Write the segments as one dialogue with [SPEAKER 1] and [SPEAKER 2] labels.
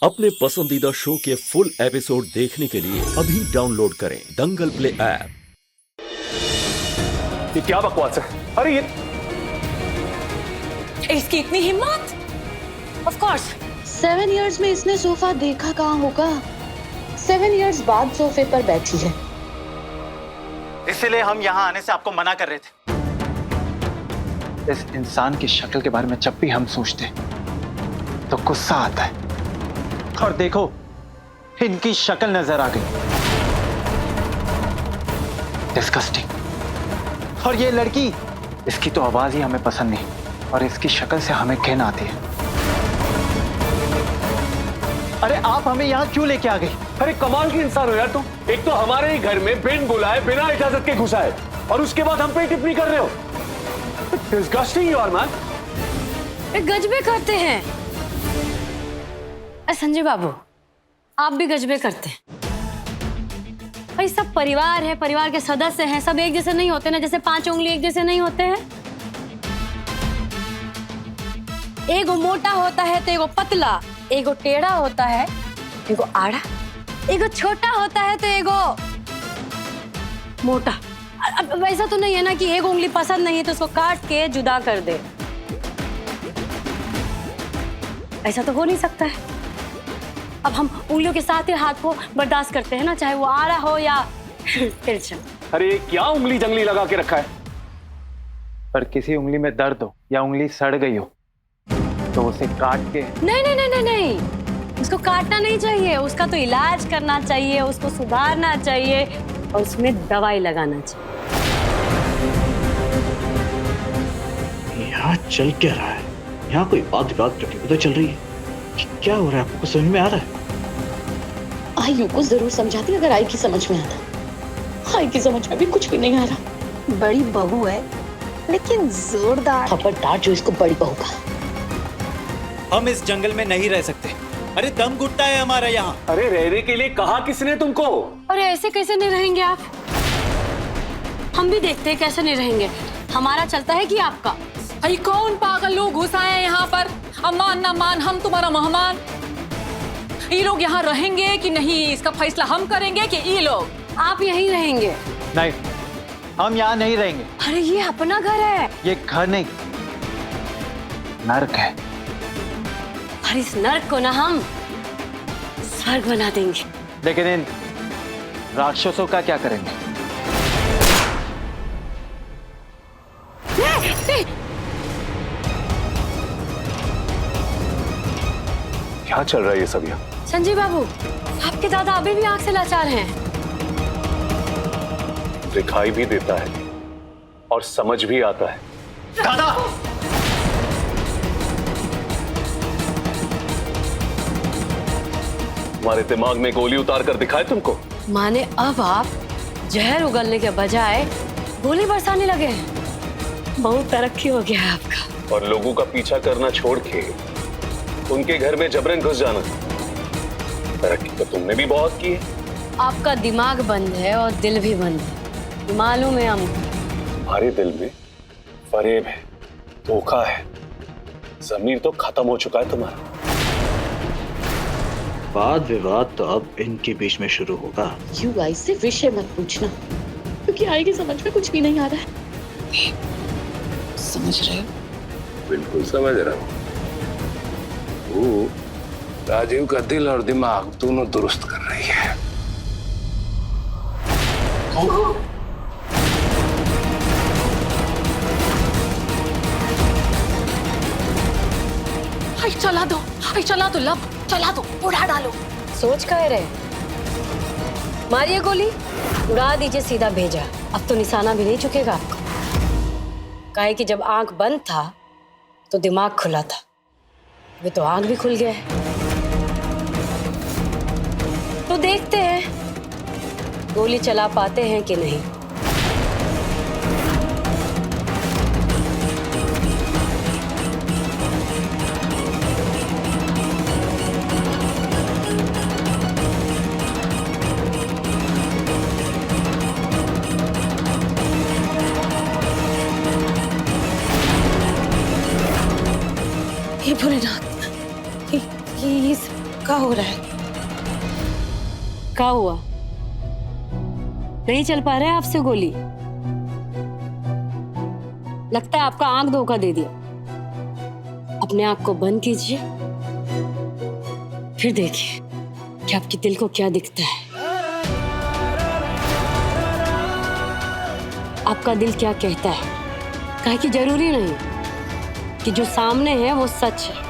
[SPEAKER 1] अपने पसंदीदा शो के फुल एपिसोड देखने के लिए अभी डाउनलोड करें दंगल प्ले ऐप।
[SPEAKER 2] ये क्या बकवास है? अरे ये
[SPEAKER 3] इसकी इतनी हिम्मत? ऑफ कोर्स
[SPEAKER 4] 7 इयर्स में इसने सोफा देखा कहाँ होगा। 7 इयर्स बाद सोफे पर बैठी है।
[SPEAKER 5] इसीलिए हम यहाँ आने से आपको मना कर रहे थे। इस इंसान की शक्ल के बारे में जब भी हम सोचते तो गुस्सा आता है, और देखो इनकी शक्ल नजर आ गई। डिस्गस्टिंग। और ये लड़की, इसकी तो आवाज ही हमें पसंद नहीं, और इसकी शक्ल से हमें घिन आती है। अरे आप हमें यहाँ क्यों लेके आ गई?
[SPEAKER 2] अरे कमाल की इंसान हो यार तुम। एक तो हमारे ही घर में बिन बुलाए बिना इजाजत के घुसा है, और उसके बाद हम पे टिप्पणी कर रहे हो। Disgusting you are man.
[SPEAKER 3] गजबे करते हैं। संजय बाबू, आप भी गजबे करते हैं। भाई सब परिवार है, परिवार के सदस्य हैं, सब एक जैसे नहीं होते ना, जैसे 5 उंगली एक जैसे नहीं होते हैं। एगो मोटा होता है तो एगो पतला, एगो टेढ़ा होता है, एगो आड़ा, एगो छोटा होता है तो एगो मोटा। अब वैसा तो नहीं है ना कि एक उंगली पसंद नहीं है तो उसको काट के जुदा कर दे। ऐसा तो हो नहीं सकता है। अब हम उंगलियों के साथ ही हाथ को बर्दाश्त करते हैं ना, चाहे वो आड़ा हो या तिरछा।
[SPEAKER 2] अरे क्या उंगली जंगली लगा के रखा है?
[SPEAKER 5] पर किसी उंगली में दर्द हो या उंगली सड़ गई हो तो उसे काट के।
[SPEAKER 3] नहीं नहीं नहीं नहीं नहीं, उसको काटना नहीं चाहिए, उसका तो इलाज करना चाहिए, उसको सुधारना चाहिए और उसमें दवाई लगाना चाहिए।
[SPEAKER 6] यहाँ चल क्या रहा है? यहाँ कोई बात पता चल रही है? क्या हो रहा है? आपको समझ में आ रहा है?
[SPEAKER 4] आयु को जरूर समझाती अगर आई की समझ में आता। आई की समझ में भी कुछ भी नहीं आ रहा।
[SPEAKER 7] बड़ी बहू है लेकिन जोरदार।
[SPEAKER 4] खबरदार जो इसको बड़ी बहू का।
[SPEAKER 5] हम इस जंगल में नहीं रह सकते। अरे दम घुटता है हमारा यहाँ।
[SPEAKER 2] अरे रहने के लिए कहा किसने तुमको?
[SPEAKER 3] अरे ऐसे कैसे नहीं रहेंगे आप? हम भी देखते हैं कैसे नहीं रहेंगे। हमारा चलता है कि आपका?
[SPEAKER 7] अरे कौन पागल लोग घुसा है यहाँ पर? अमान ना मान, हम तुम्हारा मेहमान। ये लोग यहाँ रहेंगे कि नहीं, इसका फैसला हम करेंगे कि ये लोग?
[SPEAKER 3] आप यहीं रहेंगे?
[SPEAKER 5] नहीं, हम यहाँ नहीं रहेंगे।
[SPEAKER 3] अरे ये अपना घर है।
[SPEAKER 5] ये घर नहीं, नर्क है।
[SPEAKER 3] और इस नर्क को ना हम स्वर्ग बना देंगे।
[SPEAKER 5] लेकिन इन राक्षसों का क्या करेंगे?
[SPEAKER 2] क्या चल रहा है ये सब यहाँ?
[SPEAKER 3] संजय बाबू, आपके दादा अभी भी आंख से लाचार हैं।
[SPEAKER 2] दिखाई भी देता है और समझ भी आता है।
[SPEAKER 5] दादा!
[SPEAKER 2] तुम्हारे दिमाग में गोली उतार कर दिखाए तुमको?
[SPEAKER 3] माने अब आप जहर उगलने के बजाय गोली बरसाने लगे हैं। बहुत तरक्की हो गया है आपका।
[SPEAKER 2] और लोगों का पीछा करना छोड़ के उनके घर में जबरन घुस जाना। तरक्की तो तुमने भी बहुत की है।
[SPEAKER 3] आपका दिमाग बंद है और दिल भी बंद है, मालूम है हमको।
[SPEAKER 2] तुम्हारे दिल में फरेब है, धोखा है, ज़मीर तो खत्म हो चुका है तुम्हारा।
[SPEAKER 6] वाद विवाद तो अब इनके बीच में शुरू होगा।
[SPEAKER 4] यू आई से विषय मत पूछना, क्योंकि आई की समझ में कुछ भी नहीं आ रहा है। समझ रहे हो?
[SPEAKER 8] बिल्कुल समझ रहा हूँ। वो राजीव का दिल और दिमाग दोनों दुरुस्त कर रही है।
[SPEAKER 7] चला दो, चला दो, लब चला दो, उड़ा डालो।
[SPEAKER 3] सोच कह रहे? मारिए गोली, उड़ा दीजिए, सीधा भेजा। अब तो निशाना भी नहीं चुकेगा आपका। काहे कि जब आंख बंद था तो दिमाग खुला था, अभी तो आंख भी खुल गया है। तो देखते हैं गोली चला पाते हैं कि नहीं।
[SPEAKER 7] हे भोलेनाथ, ये सब का
[SPEAKER 3] हो रहा है? क्या हुआ? नहीं चल पा रहा है आपसे गोली? लगता है आपका आंख धोखा दे दिया। अपने आंख को बंद कीजिए, फिर देखिए कि आपके दिल को क्या दिखता है। आपका दिल क्या कहता है? काहे कि जरूरी नहीं कि जो सामने है वो सच है।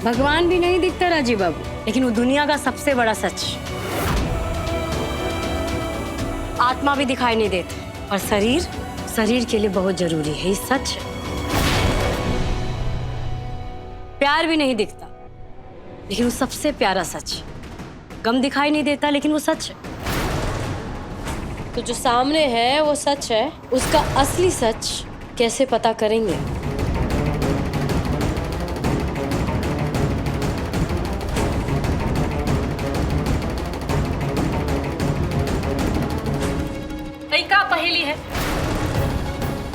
[SPEAKER 3] भगवान भी नहीं दिखता राजीव बाबू, लेकिन वो दुनिया का सबसे बड़ा सच। आत्मा भी दिखाई नहीं देती, और शरीर के लिए बहुत जरूरी है, ये सच है। प्यार भी नहीं दिखता, लेकिन वो सबसे प्यारा सच है। गम दिखाई नहीं देता, लेकिन वो सच है। तो जो सामने है वो सच है, उसका असली सच कैसे पता करेंगे?
[SPEAKER 7] का पहेली है?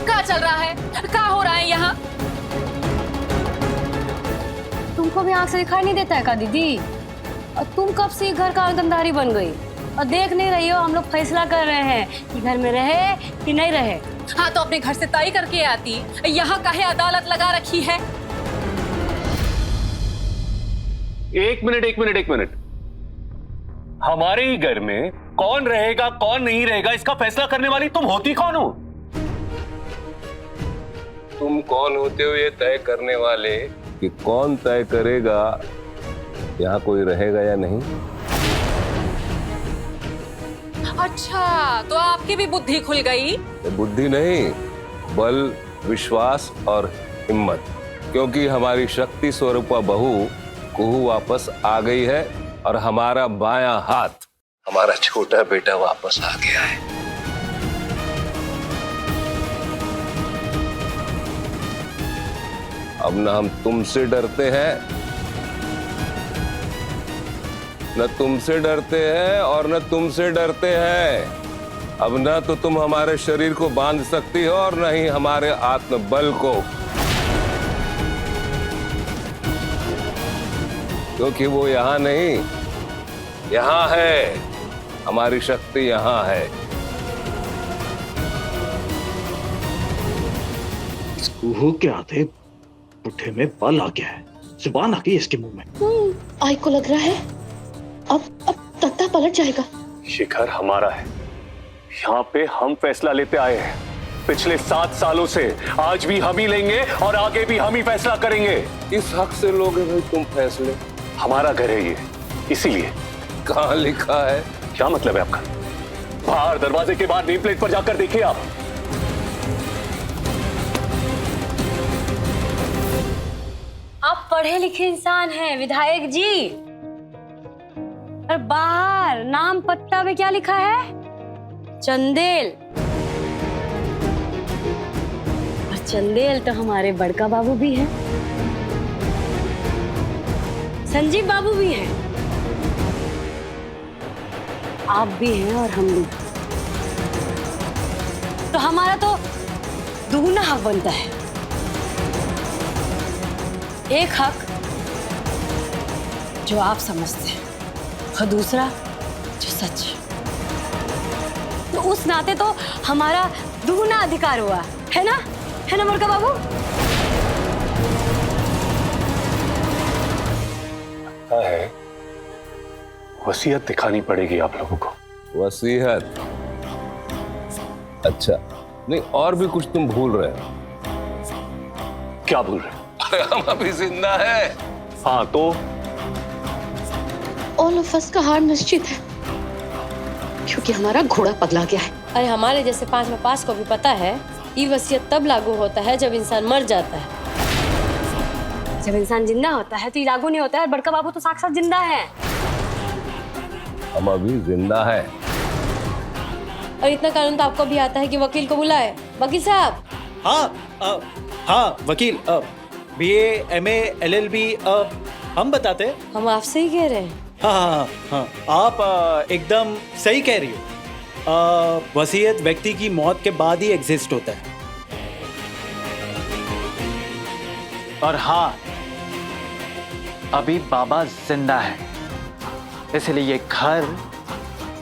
[SPEAKER 7] क्या चल रहा है? क्या हो रहा है यहाँ?
[SPEAKER 3] तुमको भी आंख से दिखाई नहीं देता है का दीदी? और तुम कब से घर का आंगनदारी बन गई और देख नहीं रही हो? हम लोग फैसला कर रहे हैं कि घर में रहे कि नहीं रहे।
[SPEAKER 7] हाँ तो अपने घर से तय करके आती, यहाँ काहे अदालत लगा रखी है?
[SPEAKER 2] एक मिनट। हमारे ही घर में कौन रहेगा कौन नहीं रहेगा, इसका फैसला करने वाली तुम होती कौन हो?
[SPEAKER 8] तुम कौन होते हो ये तय करने वाले कि कौन तय करेगा यहाँ कोई रहेगा या नहीं?
[SPEAKER 7] अच्छा, तो आपकी भी बुद्धि खुल गई?
[SPEAKER 8] बुद्धि नहीं, बल, विश्वास और हिम्मत। क्योंकि हमारी शक्ति स्वरूपा बहू कुहू वापस आ गई है और हमारा बायां हाथ, हमारा छोटा बेटा वापस आ गया है। अब न हम तुमसे डरते हैं, न तुमसे डरते हैं और न तुमसे डरते हैं। अब न तो तुम हमारे शरीर को बांध सकती हो और न ही हमारे आत्मबल को, क्योंकि वो यहाँ नहीं, यहाँ है। हमारी शक्ति यहाँ है।
[SPEAKER 6] इस कुहू के आधे पुट्ठे में बल आ गया है, जुबान आ गई इसके मुंह में।
[SPEAKER 4] आई को लग रहा है अब तख्ता पलट जाएगा।
[SPEAKER 2] ये घर हमारा है, यहाँ पे हम फैसला लेते आए हैं पिछले 7 सालों से। आज भी हम ही लेंगे और आगे भी हम ही फैसला करेंगे।
[SPEAKER 8] इस हक से लोगे भाई तुम फैसले?
[SPEAKER 2] हमारा घर है ये, इसीलिए।
[SPEAKER 8] कहाँ लिखा है?
[SPEAKER 2] क्या मतलब है आपका? बाहर दरवाजे के बाहर नेम प्लेट पर जाकर देखिए आप।
[SPEAKER 3] आप पढ़े लिखे इंसान हैं विधायक जी, और बाहर नाम पट्टा में क्या लिखा है? चंदेल। और चंदेल तो हमारे बड़का बाबू भी हैं, संजीव बाबू भी हैं, आप भी हैं और हम भी। तो हमारा तो दुगना हक बनता है। एक हक जो आप समझते हैं और दूसरा जो सच है। तो उस नाते तो हमारा दुगना अधिकार हुआ है ना बड़का बाबू?
[SPEAKER 2] है, वसीयत दिखानी पड़ेगी आप लोगों को।
[SPEAKER 8] वसीयत? अच्छा, नहीं और भी कुछ तुम भूल रहे हो।
[SPEAKER 2] क्या भूल रहे?
[SPEAKER 8] हम अभी जिंदा है।
[SPEAKER 2] हाँ तो
[SPEAKER 4] ऑल ऑफ अस का हार निश्चित है, क्योंकि हमारा घोड़ा पगला गया है।
[SPEAKER 3] अरे हमारे जैसे 5 में 5 को भी पता है ये वसीयत तब लागू होता है जब इंसान मर जाता है। जब इंसान जिंदा होता है तो ये लागू नहीं होता है। बड़का बाबू तो साक्षात जिंदा है।
[SPEAKER 8] हम अभी जिंदा है।
[SPEAKER 3] और इतना कानून तो आपको भी आता है कि वकील को बुलाए। वकील साहब।
[SPEAKER 9] हाँ वकील, BA, MA, LLB हम बताते।
[SPEAKER 3] हम आपसे ही कह रहे हैं।
[SPEAKER 9] हाँ, आप एकदम सही कह रही हो। वसीयत व्यक्ति की मौत के बाद ही एग्जिस्ट होता है।
[SPEAKER 5] और हाँ, अभी बाबा जिंदा है, इसलिए ये घर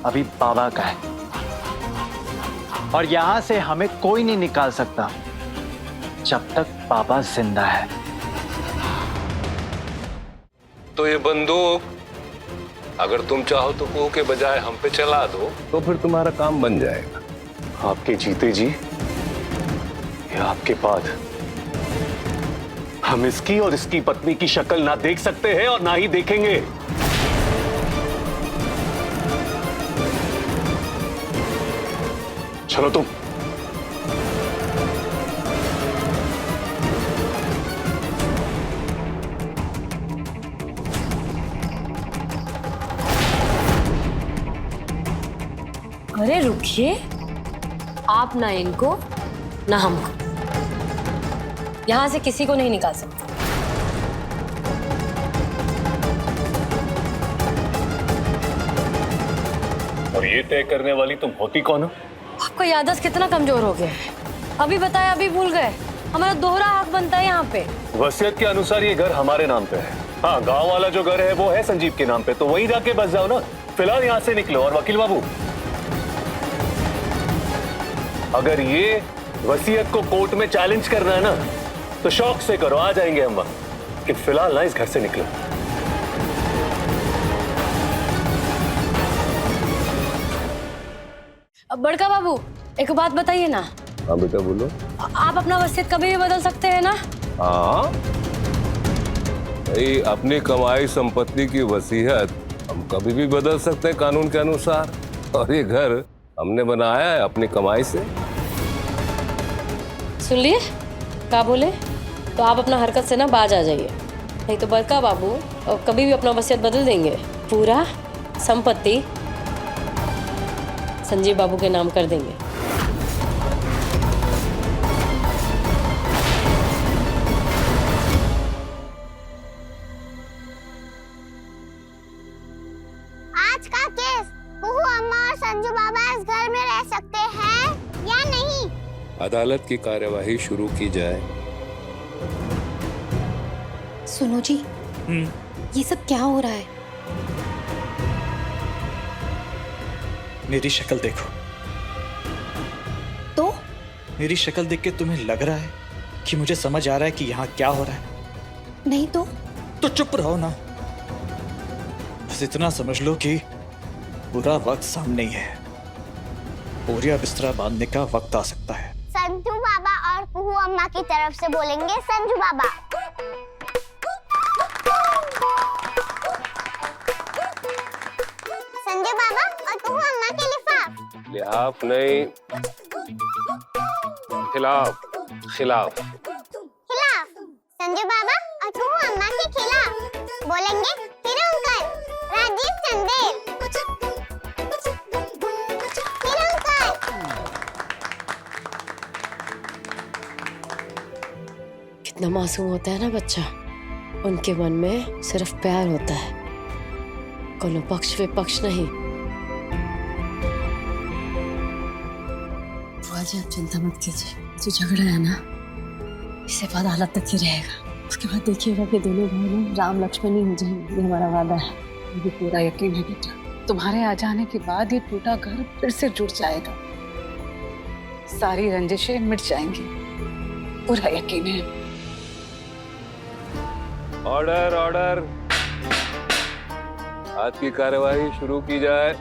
[SPEAKER 5] अभी बाबा का है और यहां से हमें कोई नहीं निकाल सकता जब तक बाबा जिंदा है।
[SPEAKER 8] तो ये बंदूक अगर तुम चाहो तो कुहू के बजाय हम पे चला दो, तो फिर तुम्हारा काम बन जाएगा।
[SPEAKER 2] आपके जीते जी या आपके बाद हम इसकी और इसकी पत्नी की शक्ल ना देख सकते हैं और ना ही देखेंगे। चलो तुम।
[SPEAKER 3] अरे रुकिए, आप ना इनको ना हमको यहां से किसी को नहीं निकाल सकते।
[SPEAKER 2] और ये तय करने वाली तुम होती कौन हो?
[SPEAKER 3] आपका याददाश्त कितना कमजोर हो गया है? अभी बताया, अभी भूल गए। हमारा दोहरा हक बनता है यहाँ पे।
[SPEAKER 2] वसीयत के अनुसार ये घर हमारे नाम पे है। हाँ, गांव वाला जो घर है वो है संजीव के नाम पे, तो वहीं जाके बस जाओ ना। फिलहाल यहाँ से निकलो। और वकील बाबू, अगर ये वसीयत को कोर्ट में चैलेंज करना है ना, तो शौक से करो, आ जाएंगे हम वहां। कि फिलहाल ना इस घर से निकलो।
[SPEAKER 3] अब बड़का बाबू, एक बात बताइए ना।
[SPEAKER 8] हाँ बेटा बोलो।
[SPEAKER 3] आप अपना वसीयत कभी भी बदल सकते हैं ना?
[SPEAKER 8] हाँ भाई, अपनी कमाई संपत्ति की वसीयत हम कभी भी बदल सकते हैं कानून के अनुसार। और ये घर हमने बनाया है अपनी कमाई से।
[SPEAKER 3] सुन लिए क्या बोले? तो आप अपना हरकत से ना बाज आ जाइए, नहीं तो बड़का बाबू कभी भी अपना वसीयत बदल देंगे। पूरा संपत्ति संजीव बाबू के नाम कर देंगे।
[SPEAKER 10] आज का केस, कुहू अम्मा और संजू बाबा इस घर में रह सकते हैं या नहीं?
[SPEAKER 8] अदालत की कार्यवाही शुरू की जाए।
[SPEAKER 11] सुनो जी, ये सब क्या हो रहा है?
[SPEAKER 6] मेरी शक्ल देखो।
[SPEAKER 11] तो
[SPEAKER 6] मेरी शक्ल देख के तुम्हें लग रहा है कि मुझे समझ आ रहा है कि यहाँ क्या हो रहा है?
[SPEAKER 11] नहीं
[SPEAKER 6] तो चुप रहो ना। बस इतना समझ लो कि बुरा वक्त सामने ही है। बोरिया बिस्तरा बांधने का वक्त आ सकता है।
[SPEAKER 10] संजू बाबा और कुहू अम्मा की तरफ से बोलेंगे संजू बाबा। संजू बाबा और कुहू अम्मा के लिफाफ।
[SPEAKER 8] लिहाफ नहीं, खिलाफ। खिलाफ।
[SPEAKER 10] खिलाफ। संजू बाबा और कुहू अम्मा के खिलाफ बोलेंगे फिरंकर राजीव चंदेल।
[SPEAKER 3] कितना मासूम होता है ना बच्चा, उनके मन में सिर्फ प्यार होता है, कोनो पक्ष विपक्ष नहीं। बुआ जी, आप चिंता मत कीजिए। जो झगड़ा है ना, इससे बाद हालत तक ही रहेगा। उसके बाद देखिएगा कि दोनों भाई में राम लक्ष्मण ही हो जाएंगे। ये हमारा वादा है।
[SPEAKER 7] मुझे पूरा यकीन है बेटा, तुम्हारे आ जाने के बाद ये टूटा घर फिर से जुड़ जाएगा, सारी रंजिशें मिट जाएंगी, पूरा यकीन है।
[SPEAKER 8] ऑर्डर ऑर्डर, आज की कार्यवाही शुरू की जाए।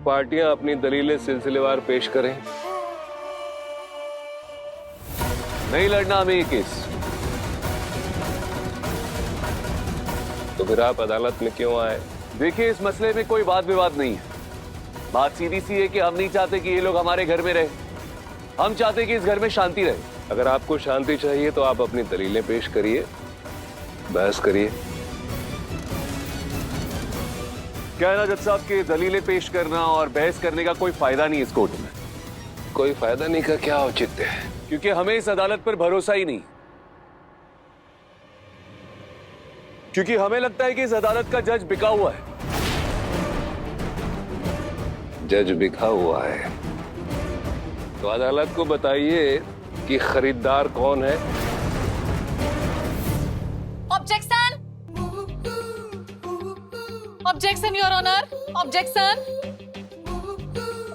[SPEAKER 8] पार्टियां अपनी दलीलें सिलसिलेवार पेश करें।
[SPEAKER 2] नहीं लड़ना हमें ये केस।
[SPEAKER 8] तो फिर आप अदालत में क्यों आए?
[SPEAKER 2] देखिए, इस मसले में कोई वाद विवाद नहीं है। बात सीधी सी है कि हम नहीं चाहते कि ये लोग हमारे घर में रहे। हम चाहते कि इस घर में शांति रहे।
[SPEAKER 8] अगर आपको शांति चाहिए तो आप अपनी दलीलें पेश करिए, बहस करिए।
[SPEAKER 2] क्या है ना जज साहब, कि दलीलें पेश करना और बहस करने का कोई फायदा नहीं इस कोर्ट में।
[SPEAKER 8] कोई फायदा नहीं का क्या औचित्य है?
[SPEAKER 2] क्योंकि हमें इस अदालत पर भरोसा ही नहीं। क्योंकि हमें लगता है कि इस अदालत का जज बिका हुआ है।
[SPEAKER 8] जज बिका हुआ है तो अदालत को बताइए कि खरीदार कौन है।
[SPEAKER 7] Objection, objection your honour, objection.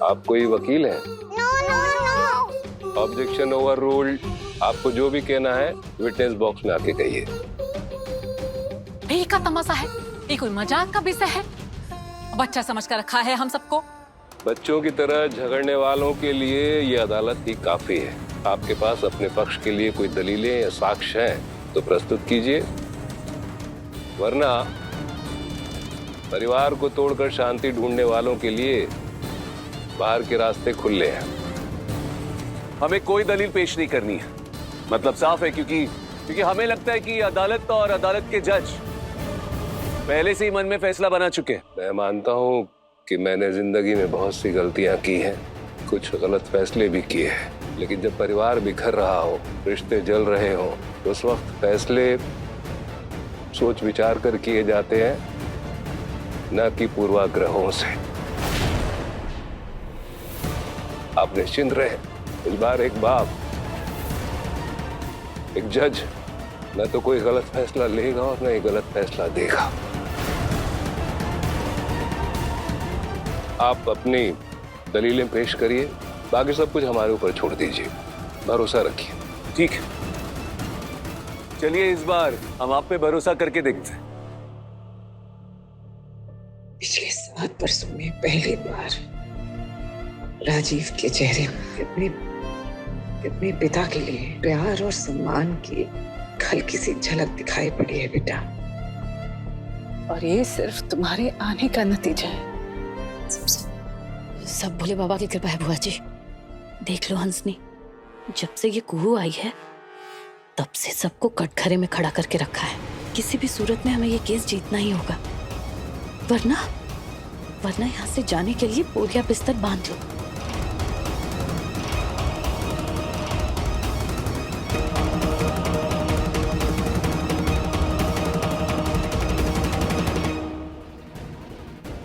[SPEAKER 8] आप कोई वकील हैं?
[SPEAKER 10] No no no.
[SPEAKER 8] Objection overruled. आपको जो भी कहना है विटनेस बॉक्स में आके कहिए।
[SPEAKER 7] ये का तमाशा है? ये कोई मजाक का विषय है? बच्चा समझ कर रखा है हम सबको।
[SPEAKER 8] बच्चों की तरह झगड़ने वालों के लिए ये अदालत ही काफी है। आपके पास अपने पक्ष के लिए कोई दलीलें या साक्ष्य हैं तो प्रस्तुत कीजिए, वरना परिवार को तोड़कर शांति ढूंढने वालों के लिए बाहर के रास्ते खुले हैं।
[SPEAKER 2] हमें कोई दलील पेश नहीं करनी है, मतलब साफ है, क्योंकि हमें लगता है कि अदालत और अदालत के जज पहले से ही मन में फैसला बना चुके हैं।
[SPEAKER 8] मैं मानता हूं कि मैंने जिंदगी में बहुत सी गलतियां की हैं, कुछ गलत फैसले भी किए हैं, लेकिन जब परिवार बिखर रहा हो, रिश्ते जल रहे हो, तो उस वक्त फैसले सोच विचार कर किए जाते हैं, न कि पूर्वाग्रहों से। आप निश्चिंत रहे, इस बार एक बाप, एक जज न तो कोई गलत फैसला लेगा और न ही गलत फैसला देगा। आप अपनी दलीलें पेश करिए, बाकी सब कुछ हमारे ऊपर छोड़ दीजिए, भरोसा रखिए।
[SPEAKER 2] ठीक है, चलिए इस बार हम आप पे भरोसा करके देखते हैं।
[SPEAKER 12] पिछले 7 वर्षों में पहली बार राजीव के चेहरे में अपने पिता के लिए प्यार और सम्मान की हल्की सी झलक दिखाई पड़ी है बेटा।
[SPEAKER 7] और ये सिर्फ तुम्हारे आने का नतीजा है।
[SPEAKER 3] सब भोले बाबा की कृपा है बुआ जी। देख लो हंसनी, जब से ये कुहू आई है तब से सबको कटघरे में खड़ा करके रखा है। किसी भी सूरत में हमें ये केस जीतना ही होगा, वरना यहाँ से जाने के लिए बोरिया बिस्तर बांध लो।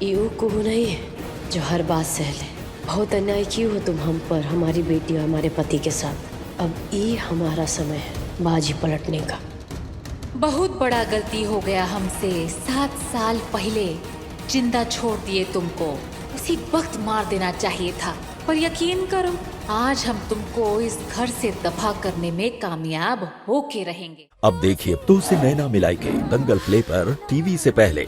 [SPEAKER 3] यू कुहू नहीं है जो हर बात सह ले। बहुत अन्याय की हो तुम हम पर, हमारी बेटी और हमारे पति के साथ। अब ये हमारा समय है बाजी पलटने का।
[SPEAKER 13] बहुत बड़ा गलती हो गया हमसे। 7 साल पहले जिंदा छोड़ दिए तुमको, उसी वक्त मार देना चाहिए था। पर यकीन करो, आज हम तुमको इस घर से दफा करने में कामयाब होके रहेंगे।
[SPEAKER 1] अब देखिए तो से नैना मिलाई के दंगल प्ले पर टीवी से पहले।